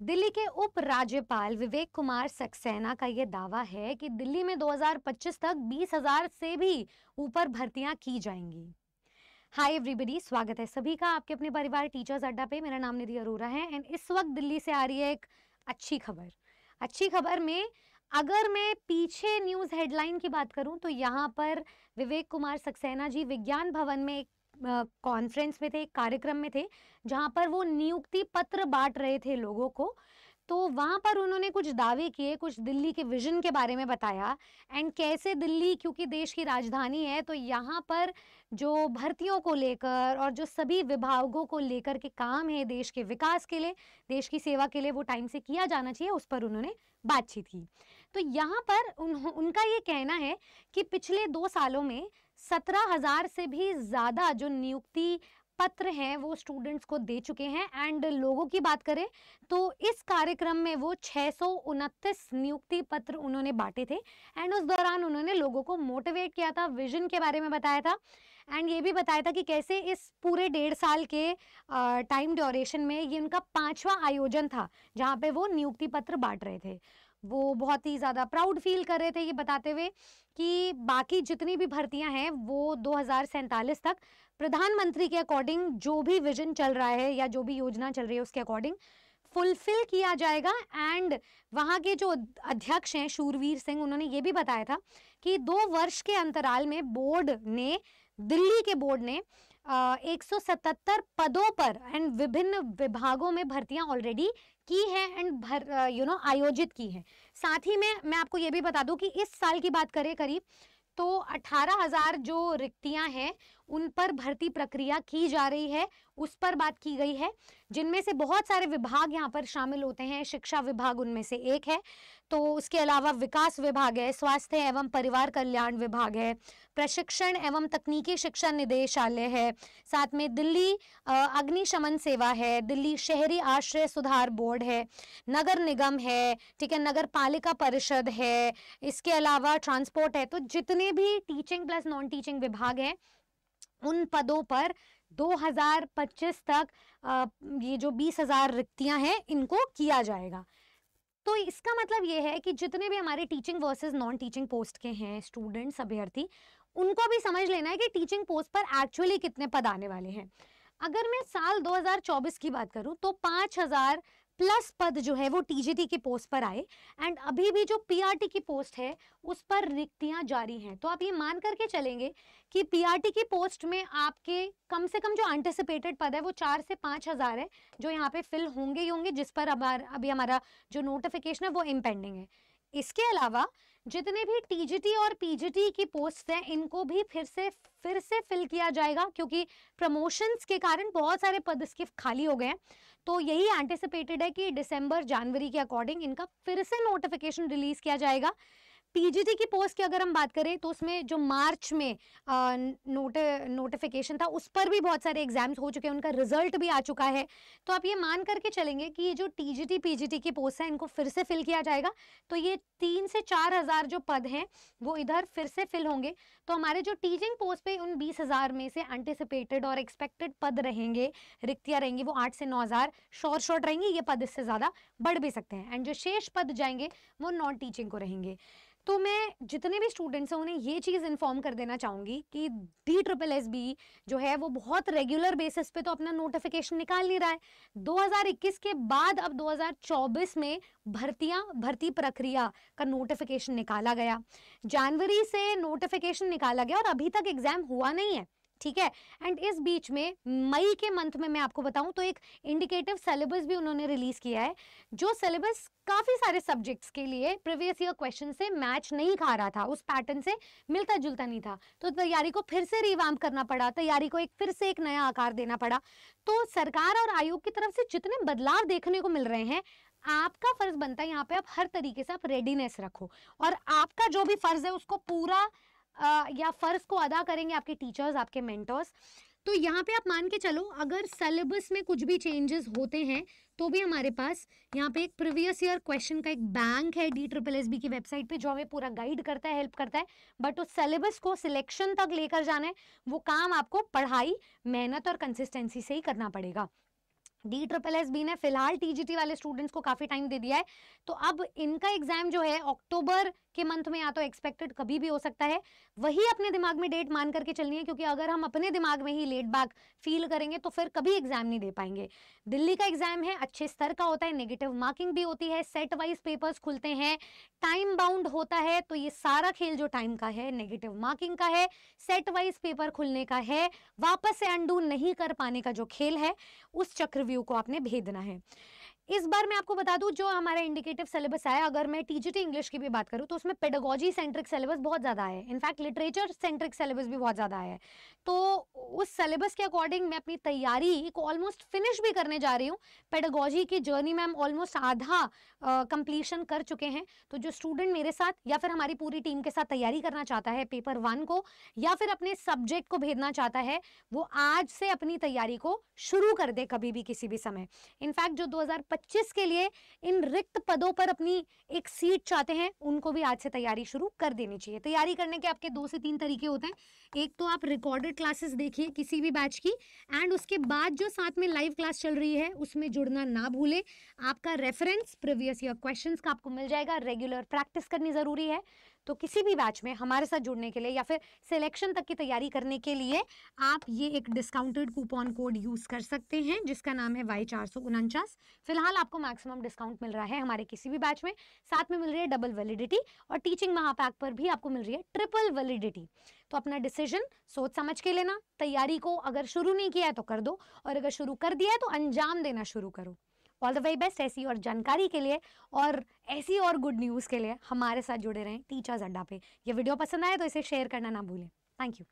दिल्ली के उप राज्यपाल विवेक कुमार सक्सेना का ये दावा है कि दिल्ली में 2025 तक 20,000 से भी ऊपर भर्तियां की जाएंगी। हाय एवरीबॉडी, स्वागत है सभी का आपके अपने परिवार टीचर्स अड्डा पे। मेरा नाम निधि अरोरा है एंड इस वक्त दिल्ली से आ रही है एक अच्छी खबर में अगर मैं पीछे न्यूज़ हेडलाइन की बात करूं तो यहाँ पर विवेक कुमार सक्सेना जी विज्ञान भवन में एक कॉन्फ्रेंस में थे, एक कार्यक्रम में थे, जहां पर वो नियुक्ति पत्र बांट रहे थे लोगों को। तो वहां पर उन्होंने कुछ दावे किए, कुछ दिल्ली के विजन के बारे में बताया एंड कैसे दिल्ली, क्योंकि देश की राजधानी है, तो यहाँ पर जो भर्तियों को लेकर और जो सभी विभागों को लेकर के काम है देश के विकास के लिए, देश की सेवा के लिए, वो टाइम से किया जाना चाहिए, उस पर उन्होंने बातचीत की। तो यहाँ पर उनका ये कहना है कि पिछले 2 सालों में 17,000 से भी ज़्यादा जो नियुक्ति पत्र हैं वो स्टूडेंट्स को दे चुके हैं एंड लोगों की बात करें तो इस कार्यक्रम में वो 629 नियुक्ति पत्र उन्होंने बांटे थे एंड उस दौरान उन्होंने लोगों को मोटिवेट किया था, विजन के बारे में बताया था एंड ये भी बताया था कि कैसे इस पूरे 1.5 साल के टाइम ड्यूरेशन में ये उनका 5वां आयोजन था जहाँ पे वो नियुक्ति पत्र बांट रहे थे। वो बहुत ही ज़्यादा प्राउड फील कर रहे थे ये बताते हुए कि बाकी जितनी भी भर्तियां हैं वो 2047 तक प्रधानमंत्री के अकॉर्डिंग जो भी विजन चल रहा है या जो भी योजना चल रही है उसके अकॉर्डिंग फुलफिल किया जाएगा। एंड वहाँ के जो अध्यक्ष हैं शूरवीर सिंह, उन्होंने ये भी बताया था कि 2 वर्ष के अंतराल में दिल्ली के बोर्ड ने 177 पदों पर एंड विभिन्न विभागों में भर्तियां ऑलरेडी की है एंड आयोजित की है। साथ ही में मैं आपको ये भी बता दूं कि इस साल की बात करें करीब तो 18,000 जो रिक्तियां हैं उन पर भर्ती प्रक्रिया की जा रही है, उस पर बात की गई है, जिनमें से बहुत सारे विभाग यहाँ पर शामिल होते हैं। शिक्षा विभाग उनमें से एक है, तो उसके अलावा विकास विभाग है, स्वास्थ्य एवं परिवार कल्याण विभाग है, प्रशिक्षण एवं तकनीकी शिक्षा निदेशालय है, साथ में दिल्ली अग्निशमन सेवा है, दिल्ली शहरी आश्रय सुधार बोर्ड है, नगर निगम है, ठीक है, नगर पालिका परिषद है, इसके अलावा ट्रांसपोर्ट है। तो जितने भी टीचिंग प्लस नॉन टीचिंग विभाग हैं उन पदों पर 2025 तक ये जो 20,000 रिक्तियां हैं इनको किया जाएगा। तो इसका मतलब ये है कि जितने भी हमारे teaching versus non teaching post के हैं स्टूडेंट्स, अभ्यर्थी, उनको भी समझ लेना है कि टीचिंग पोस्ट पर एक्चुअली कितने पद आने वाले हैं। अगर मैं साल 2024 की बात करूं तो 5,000 प्लस पद जो है वो टीजीटी की पोस्ट पर आए एंड अभी भी जो पीआरटी की पोस्ट है उस पर रिक्तियां जारी हैं। तो आप ये मान करके चलेंगे कि पीआरटी की पोस्ट में आपके कम से कम जो एंटिसिपेटेड पद है वो 4 से 5,000 है जो यहाँ पे फिल होंगे ही होंगे, जिस पर अभी हमारा जो नोटिफिकेशन है वो इम्पेंडिंग है। इसके अलावा जितने भी टीजीटी और पीजीटी की पोस्ट हैं इनको भी फिर से फिल किया जाएगा, क्योंकि प्रमोशंस के कारण बहुत सारे पद इसके खाली हो गए हैं। तो यही एंटिसिपेटेड है कि दिसंबर जनवरी के अकॉर्डिंग इनका फिर से नोटिफिकेशन रिलीज किया जाएगा। पीजीटी की पोस्ट की अगर हम बात करें तो उसमें जो मार्च में नोटिफिकेशन था उस पर भी बहुत सारे एग्जाम्स हो चुके हैं, उनका रिजल्ट भी आ चुका है। तो आप ये मान करके चलेंगे कि ये जो टीजीटी पीजीटी की पोस्ट है इनको फिर से फिल किया जाएगा। तो ये 3 से 4,000 जो पद हैं वो इधर फिर से फिल होंगे। तो हमारे जो टीचिंग पोस्ट पे उन 20,000 में से एंटिसिपेटेड और एक्सपेक्टेड पद रहेंगे, रिक्तियां रहेंगी, वो 8 से 9,000 शॉर्ट रहेंगी। ये पद इससे ज़्यादा बढ़ भी सकते हैं एंड जो शेष पद जाएंगे वो नॉन टीचिंग को रहेंगे। तो मैं जितने भी स्टूडेंट्स हैं उन्हें ये चीज़ इन्फॉर्म कर देना चाहूँगी कि DSSB जो है वो बहुत रेगुलर बेसिस पे तो अपना नोटिफिकेशन निकाल नहीं रहा है। 2021 के बाद अब 2024 में भर्ती प्रक्रिया का नोटिफिकेशन निकाला गया, जनवरी से नोटिफिकेशन निकाला गया और अभी तक एग्जाम हुआ नहीं है, ठीक है। एंड इस बीच में मई के मंथ में मैं आपको बताऊं तो एक इंडिकेटिव सिलेबस भी उन्होंने रिलीज किया है, जो सिलेबस काफी सारे सब्जेक्ट्स के लिए प्रीवियस ईयर क्वेश्चन से मैच नहीं खा रहा था, उस पैटर्न से मिलता जुलता नहीं था। तो तैयारी को फिर से रिवैम्प करना पड़ा, तैयारी को फिर से एक नया आकार देना पड़ा। तो सरकार और आयोग की तरफ से जितने बदलाव देखने को मिल रहे हैं, आपका फर्ज बनता है यहाँ पे आप हर तरीके से आप रेडीनेस रखो और आपका जो भी फर्ज है उसको पूरा या फर्ज को अदा करेंगे आपके टीचर्स, आपके मेंटर्स। तो यहाँ पे आप मान के चलो अगर सिलेबस में कुछ भी चेंजेस होते हैं तो भी हमारे पास यहाँ पे एक प्रीवियस ईयर क्वेश्चन का एक बैंक है DSSB की वेबसाइट पे जो हमें पूरा गाइड करता है, हेल्प करता है। बट उस सिलेबस को सिलेक्शन तक लेकर जाना है, वो काम आपको पढ़ाई, मेहनत और कंसिस्टेंसी से ही करना पड़ेगा। DSSB ने फिलहाल TGT वाले स्टूडेंट्स को काफ़ी टाइम दे दिया है, तो अब इनका एग्ज़ाम जो है अक्टूबर के मंथ में या तो एक्सपेक्टेड कभी भी हो सकता है। वही अपने दिमाग में डेट मान करके चलनी है, क्योंकि अगर हम अपने दिमाग में ही लेट बैक फील करेंगे तो फिर कभी एग्ज़ाम नहीं दे पाएंगे। दिल्ली का एग्ज़ाम है, अच्छे स्तर का होता है, नेगेटिव मार्किंग भी होती है, सेट वाइज पेपर्स खुलते हैं, टाइम बाउंड होता है, तो ये सारा खेल जो टाइम का है, नेगेटिव मार्किंग का है, सेट वाइज पेपर खुलने का है, वापस से अंडू नहीं कर पाने का जो खेल है, उस चक्रव्यूह को आपने भेदना है। इस बार मैं आपको बता दूं, जो हमारा इंडिकेटिव सिलेबस आया, अगर मैं टीजीटी इंग्लिश की भी बात करूं तो उसमें पेडागोजी सेंट्रिक सिलेबस बहुत ज़्यादा है, इनफैक्ट लिटरेचर सेंट्रिक सिलेबस भी बहुत ज़्यादा है। तो उस सिलेबस के अकॉर्डिंग मैं अपनी तैयारी को ऑलमोस्ट फिनिश भी करने जा रही हूँ। पेडागोजी की जर्नी में हम ऑलमोस्ट आधा कंप्लीशन कर चुके हैं। तो जो स्टूडेंट मेरे साथ या फिर हमारी पूरी टीम के साथ तैयारी करना चाहता है पेपर 1 को, या फिर अपने सब्जेक्ट को भेदना चाहता है, वो आज से अपनी तैयारी को शुरू कर दे, कभी भी किसी भी समय। इनफैक्ट जो 2025 के लिए इन रिक्त पदों पर अपनी एक सीट चाहते हैं, उनको भी आज से तैयारी शुरू कर देनी चाहिए। तैयारी करने के आपके 2 से 3 तरीके होते हैं। एक तो आप रिकॉर्डेड क्लासेस देखिए किसी भी बैच की, एंड उसके बाद जो साथ में लाइव क्लास चल रही है उसमें जुड़ना ना भूलें। आपका रेफरेंस प्रीवियस ईयर क्वेश्चंस का आपको मिल जाएगा। रेगुलर प्रैक्टिस करनी ज़रूरी है। तो किसी भी बैच में हमारे साथ जुड़ने के लिए या फिर सिलेक्शन तक की तैयारी करने के लिए आप ये एक डिस्काउंटेड कूपन कोड यूज़ कर सकते हैं, जिसका नाम है Y449। फिलहाल आपको मैक्सिमम डिस्काउंट मिल रहा है हमारे किसी भी बैच में। साथ में मिल रही है डबल वैलिडिटी, और टीचिंग महापैक पर भी आपको मिल रही है ट्रिपल वैलिडिटी। तो अपना डिसीजन सोच समझ के लेना। तैयारी को अगर शुरू नहीं किया है तो कर दो, और अगर शुरू कर दिया है तो अंजाम देना शुरू करो। All the very best. ऐसी और जानकारी के लिए और ऐसी और गुड न्यूज़ के लिए हमारे साथ जुड़े रहें टीचर्स अड्डा पे। ये वीडियो पसंद आए तो इसे शेयर करना ना भूलें। Thank you.